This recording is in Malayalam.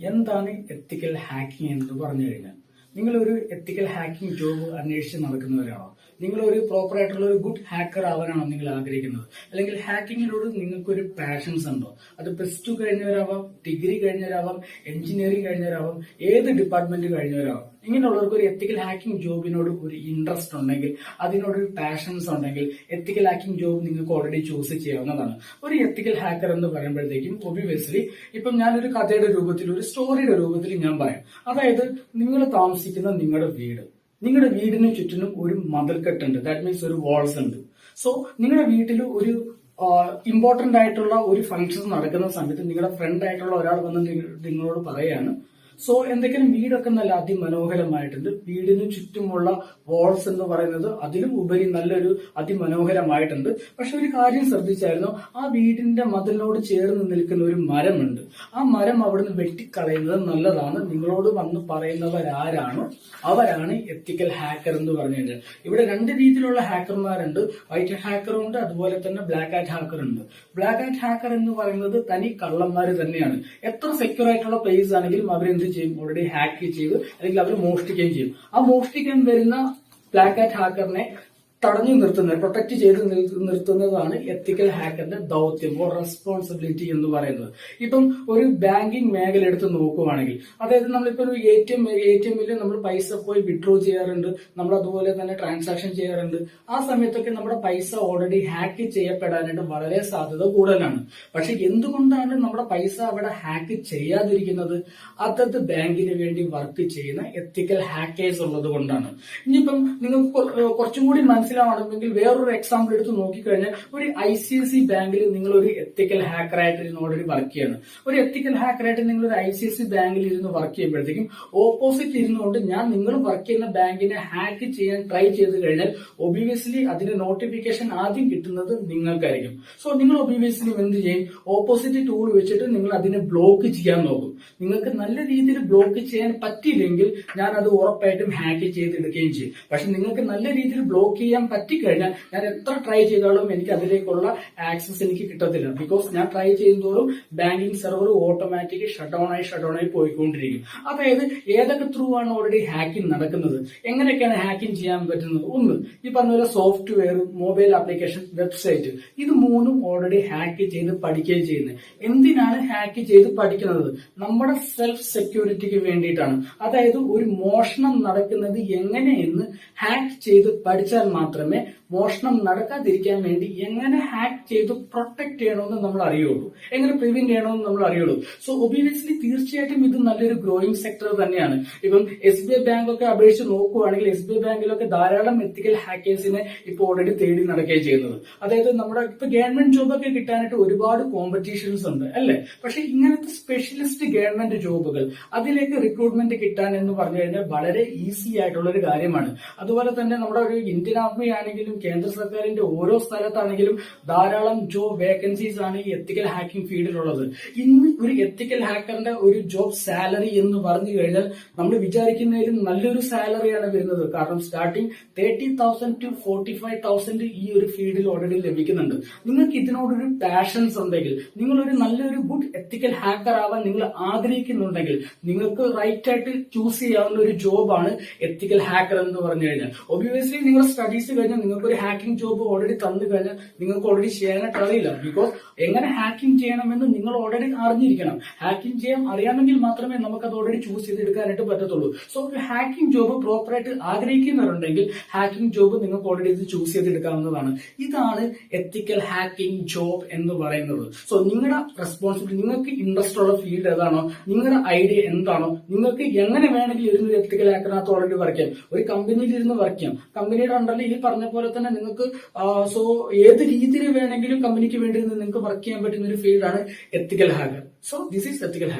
എന്താണ് എത്തിക്കൽ ഹാക്കിംഗ് എന്ന് പറഞ്ഞു കഴിഞ്ഞാൽ, നിങ്ങളൊരു എത്തിക്കൽ ഹാക്കിംഗ് ജോബ് അന്വേഷിച്ച് നടക്കുന്നവരാണോ? നിങ്ങളൊരു പ്രോപ്പർ ആയിട്ടുള്ള ഒരു ഗുഡ് ഹാക്കർ ആവാനാണോ നിങ്ങൾ ആഗ്രഹിക്കുന്നത്? അല്ലെങ്കിൽ ഹാക്കിങ്ങിനോട് നിങ്ങൾക്കൊരു പാഷൻസ് ഉണ്ടോ? അത് +2 കഴിഞ്ഞവരാവാം, ഡിഗ്രി കഴിഞ്ഞവരാവാം, എഞ്ചിനീയറിംഗ് കഴിഞ്ഞവരാവാം, ഏത് ഡിപ്പാർട്ട്മെന്റ് കഴിഞ്ഞവരാവാം. ഇങ്ങനെയുള്ളവർക്ക് ഒരു എത്തിക്കൽ ഹാക്കിംഗ് ജോബിനോട് ഒരു ഇൻട്രസ്റ്റ് ഉണ്ടെങ്കിൽ, അതിനോടൊരു പാഷൻസ് ഉണ്ടെങ്കിൽ എത്തിക്കൽ ഹാക്കിംഗ് ജോബ് നിങ്ങൾക്ക് ഓൾറെഡി ചൂസ് ചെയ്യാവുന്നതാണ്. ഒരു എത്തിക്കൽ ഹാക്കർ എന്ന് പറയുമ്പോഴത്തേക്കും ഒബ്വിയസ്ലി ഇപ്പം ഞാനൊരു കഥയുടെ രൂപത്തിൽ, ഒരു സ്റ്റോറിയുടെ രൂപത്തിൽ ഞാൻ പറയാം. അതായത് നിങ്ങൾ താമസിക്കുന്ന നിങ്ങളുടെ വീടിന് ചുറ്റിനും ഒരു മതിൽക്കെട്ടുണ്ട്. ദാറ്റ് മീൻസ് ഒരു വാൾസ് ഉണ്ട്. സോ നിങ്ങളുടെ വീട്ടിൽ ഒരു ഇമ്പോർട്ടന്റ് ആയിട്ടുള്ള ഒരു ഫംഗ്ഷൻ നടക്കുന്ന സമയത്ത് നിങ്ങളുടെ ഫ്രണ്ട് ആയിട്ടുള്ള ഒരാൾ വന്ന് നിങ്ങളോട് പറയാണ്, സോ എന്തെങ്കിലും വീടൊക്കെ നല്ല അതിമനോഹരമായിട്ടുണ്ട്, വീടിന് ചുറ്റുമുള്ള വാൾസ് എന്ന് പറയുന്നത് അതിലും ഉപരി നല്ലൊരു അതിമനോഹരമായിട്ടുണ്ട്. പക്ഷെ ഒരു കാര്യം ശ്രദ്ധിച്ചായിരുന്നു, ആ വീടിന്റെ മതിലിനോട് ചേർന്ന് നിൽക്കുന്ന ഒരു മരമുണ്ട്. ആ മരം അവിടുന്ന് വെട്ടിക്കളയുന്നത് നല്ലതാണ്. നിങ്ങളോട് വന്ന് പറയുന്നവരാരാണോ അവരാണ് എത്തിക്കൽ ഹാക്കർ എന്ന് പറഞ്ഞു കഴിഞ്ഞാൽ. ഇവിടെ 2 രീതിയിലുള്ള ഹാക്കർമാരുണ്ട്. വൈറ്റ് ഹാക്കറും ഉണ്ട്, അതുപോലെ തന്നെ ബ്ലാക്ക് ഹാറ്റ് ഹാക്കർ ഉണ്ട്. ബ്ലാക്ക് ഹാറ്റ് ഹാക്കർ എന്ന് പറയുന്നത് തനി കള്ളന്മാർ തന്നെയാണ്. എത്ര സെക്യൂർ ആയിട്ടുള്ള പ്ലേസ് ആണെങ്കിലും അവരെന്ത് ചെയ്യും? ഓൾറെഡി ഹാക്ക് ചെയ്ത് അല്ലെങ്കിൽ അവർ മോഷ്ടിക്കുകയും ചെയ്യും. ആ മോഷ്ടിക്കാൻ വരുന്ന ബ്ലാക്ക് ഹാറ്റ് ഹാക്കറിനെ തടഞ്ഞു നിർത്തുന്നത്, പ്രൊട്ടക്ട് ചെയ്ത് നിർത്തുന്നതാണ് എത്തിക്കൽ ഹാക്കറിന്റെ ദൗത്യം, റെസ്പോൺസിബിലിറ്റി എന്ന് പറയുന്നത്. ഇപ്പം ഒരു ബാങ്കിങ് മേഖല എടുത്ത് നോക്കുവാണെങ്കിൽ, അതായത് നമ്മളിപ്പോ ഒരു ATM-ൽ നമ്മൾ പൈസ പോയി വിഡ്രോ ചെയ്യാറുണ്ട്, നമ്മൾ അതുപോലെ തന്നെ ട്രാൻസാക്ഷൻ ചെയ്യാറുണ്ട്. ആ സമയത്തൊക്കെ നമ്മുടെ പൈസ ഓൾറെഡി ഹാക്ക് ചെയ്യപ്പെടാനായിട്ട് വളരെ സാധ്യത കൂടുതലാണ്. പക്ഷെ എന്തുകൊണ്ടാണ് നമ്മുടെ പൈസ അവിടെ ഹാക്ക് ചെയ്യാതിരിക്കുന്നത്? അതത് ബാങ്കിന് വേണ്ടി വർക്ക് ചെയ്യുന്ന എത്തിക്കൽ ഹാക്കേഴ്സ് ഉള്ളത് കൊണ്ടാണ്. ഇനിയിപ്പം നിങ്ങൾക്ക് കുറച്ചും കൂടി മനസ്സിലാവണമെങ്കിൽ വേറൊരു എക്സാമ്പിൾ എടുത്ത് നോക്കിക്കഴിഞ്ഞാൽ, ഒരു ICIC ബാങ്കിൽ നിങ്ങൾ ഒരു എത്തിക്കൽ ഹാക്കറായിട്ട് ഇരുന്ന് ഓൾറെഡി വർക്ക് ചെയ്യാണ്. ഒരു എത്തിക്കൽ ഹാക്കറായിട്ട് നിങ്ങൾ ഒരു ICIC ബാങ്കിൽ ഇരുന്ന് വർക്ക് ചെയ്യുമ്പോഴത്തേക്കും ഓപ്പോസിറ്റ് ഇരുന്നുകൊണ്ട് നിങ്ങൾ വർക്ക് ചെയ്യുന്ന ബാങ്കിനെ ഹാക്ക് ചെയ്യാൻ ട്രൈ ചെയ്ത് കഴിഞ്ഞാൽ ഒബ്വിയസ്ലി അതിന്റെ നോട്ടിഫിക്കേഷൻ ആദ്യം കിട്ടുന്നത് നിങ്ങൾക്കായിരിക്കും. സോ നിങ്ങൾ ഒബ്വിയസ്ലി എന്ത് ചെയ്യും? ഓപ്പോസിറ്റ് ടൂൾ വെച്ചിട്ട് നിങ്ങൾ അതിനെ ബ്ലോക്ക് ചെയ്യാൻ നോക്കും. നിങ്ങൾക്ക് നല്ല രീതിയിൽ ബ്ലോക്ക് ചെയ്യാൻ പറ്റിയില്ലെങ്കിൽ ഞാൻ അത് ഉറപ്പായിട്ടും ഹാക്ക് ചെയ്തെടുക്കുകയും ചെയ്യും. പക്ഷെ നിങ്ങൾക്ക് നല്ല രീതിയിൽ ബ്ലോക്ക് ചെയ്യാൻ പറ്റിക്കഴിഞ്ഞാൽ ഞാൻ എത്ര ട്രൈ ചെയ്താലും എനിക്ക് അതിലേക്കുള്ള ആക്സസ് എനിക്ക് കിട്ടത്തില്ല. ബിക്കോസ് ഞാൻ ട്രൈ ചെയ്യുന്നതോറും banking server automatic shut down ആയി പോയിക്കൊണ്ടിരിക്കും. അതായത് ഏതൊക്കെ ത്രൂ ആണ് ഓൾറെഡി ഹാക്കിംഗ് നടക്കുന്നത്, എങ്ങനെയൊക്കെയാണ് ഹാക്കിംഗ് ചെയ്യാൻ പറ്റുന്നത്? ഒന്ന്, ഈ പറഞ്ഞ പോലെ സോഫ്റ്റ്വെയർ, മൊബൈൽ ആപ്ലിക്കേഷൻ, വെബ്സൈറ്റ്, ഇത് 3ഉം ഓൾറെഡി ഹാക്ക് ചെയ്ത് പഠിക്കുകയും ചെയ്യുന്നത്. എന്തിനാണ് ഹാക്ക് ചെയ്ത് പഠിക്കുന്നത്? നമ്മുടെ സെൽഫ് സെക്യൂരിറ്റിക്ക് വേണ്ടിയിട്ടാണ്. അതായത് ഒരു മോഷണം നടക്കുന്നത് എങ്ങനെയെന്ന് ഹാക്ക് ചെയ്ത് പഠിച്ചാൽ മാത്രമേ മോഷണം നടക്കാതിരിക്കാൻ വേണ്ടി എങ്ങനെ ഹാക്ക് ചെയ്ത് പ്രൊട്ടക്ട് ചെയ്യണമെന്ന് നമ്മൾ അറിയുള്ളൂ, എങ്ങനെ പ്രിവെന്റ് ചെയ്യണമെന്ന് നമ്മൾ അറിയുള്ളൂ. സോ ഒബ്വിയസ്ലി തീർച്ചയായിട്ടും ഇത് നല്ലൊരു ഗ്രോയിങ് സെക്ടർ തന്നെയാണ്. ഇപ്പം SBI ബാങ്ക് ഒക്കെ അപേക്ഷിച്ച് നോക്കുവാണെങ്കിൽ SBI ബാങ്കിലൊക്കെ ധാരാളം എത്തിക്കൽ ഹാക്കേഴ്സിനെ ഇപ്പോൾ ഓൾറെഡി തേടി നടക്കുകയും ചെയ്യുന്നത്. അതായത് നമ്മുടെ ഇപ്പൊ ഗവൺമെന്റ് ജോബൊക്കെ കിട്ടാനായിട്ട് ഒരുപാട് കോമ്പറ്റീഷൻസ് ഉണ്ട് അല്ലെ? പക്ഷെ ഇങ്ങനത്തെ സ്പെഷ്യലിസ്റ്റ് ഗവൺമെന്റ് ജോബുകൾ, അതിലേക്ക് റിക്രൂട്ട്മെന്റ് കിട്ടാൻ എന്ന് പറഞ്ഞു കഴിഞ്ഞാൽ വളരെ ഈസി ആയിട്ടുള്ള ഒരു കാര്യമാണ്. അതുപോലെ തന്നെ നമ്മുടെ ഒരു ഇന്ത്യൻ ആർമി ആണെങ്കിലും കേന്ദ്ര സർക്കാരിന്റെ ഓരോ സ്ഥലത്താണെങ്കിലും ധാരാളം ജോബ് വേക്കൻസീസ് ആണ് ഈ എത്തിക്കൽ ഹാക്കിംഗ് ഫീൽഡിലുള്ളത്. ഇന്ന് ഒരു എത്തിക്കൽ ഹാക്കറിന്റെ ഒരു ജോബ് സാലറി എന്ന് പറഞ്ഞു കഴിഞ്ഞാൽ നമ്മൾ വിചാരിക്കുന്നതിലും നല്ലൊരു സാലറിയാണ് വരുന്നത്. കാരണം സ്റ്റാർട്ടിംഗ് 30,000 to 45,000 ഈ ഒരു ഫീൽഡിൽ ഓൾറെഡി ലഭിക്കുന്നുണ്ട്. നിങ്ങൾക്ക് ഇതിനോടൊരു പാഷൻസ് ഉണ്ടെങ്കിൽ, നിങ്ങളൊരു നല്ലൊരു ഗുഡ് എത്തിക്കൽ ഹാക്കർ ആവാൻ നിങ്ങൾ ആഗ്രഹിക്കുന്നുണ്ടെങ്കിൽ, നിങ്ങൾക്ക് റൈറ്റ് ആയിട്ട് ചൂസ് ചെയ്യാവുന്ന ഒരു ജോബാണ് എത്തിക്കൽ ഹാക്കർ എന്ന് പറഞ്ഞു കഴിഞ്ഞാൽ. ഒബ്വിയസ്ലി നിങ്ങളുടെ സ്റ്റഡീസ് കഴിഞ്ഞാൽ നിങ്ങൾക്ക് ഒരു ഹാക്കിംഗ് ജോബ് ഓൾറെഡി തന്നു കഴിഞ്ഞാൽ നിങ്ങൾക്ക് ഓൾറെഡി ചെയ്യാനായിട്ട് അറിയില്ല. ബിക്കോസ് എങ്ങനെ ഹാക്കിംഗ് ചെയ്യണമെന്ന് നിങ്ങൾ ഓൾറെഡി അറിഞ്ഞിരിക്കണം. ഹാക്കിംഗ് ചെയ്യാൻ അറിയാമെങ്കിൽ മാത്രമേ നമുക്ക് അത് ഓൾറെഡി ചൂസ് ചെയ്തെടുക്കാനായിട്ട് പറ്റത്തുള്ളൂ. സോ ഒരു ഹാക്കിംഗ് ജോബ് പ്രോപ്പറായിട്ട് ആഗ്രഹിക്കുന്നവരുണ്ടെങ്കിൽ ഹാക്കിംഗ് ജോബ് നിങ്ങൾക്ക് ഓൾറെഡി ഇത് ചൂസ് ചെയ്തെടുക്കാവുന്നതാണ്. ഇതാണ് എത്തിക്കൽ ഹാക്കിംഗ് ജോബ് എന്ന് പറയുന്നത്. സോ നിങ്ങളുടെ റെസ്പോൺസിബിലിറ്റി, നിങ്ങൾക്ക് ഇൻട്രസ്റ്റ് ഉള്ള ഫീൽഡ് ഏതാണോ, നിങ്ങളുടെ ഐഡിയ എന്താണോ, നിങ്ങൾക്ക് എങ്ങനെ വേണമെങ്കിൽ ഇരുന്ന് എത്തിക്കൽ ഹാക്കറിനകത്ത് ഓൾറെഡി വർക്ക് ചെയ്യാം. ഒരു കമ്പനിയിൽ ഇരുന്ന് വർക്ക് ചെയ്യാം. കമ്പനിയുടെ അണ്ടറിൽ ഈ പറഞ്ഞ പോലെ തന്നെ നിങ്ങൾക്ക് സോ ഏത് രീതിയിൽ വേണമെങ്കിലും കമ്പനിക്ക് വേണ്ടി നിങ്ങൾക്ക് വർക്ക് ചെയ്യാൻ പറ്റുന്ന ഒരു ഫീൽഡാണ് ethical hacker. So this is ethical hacker.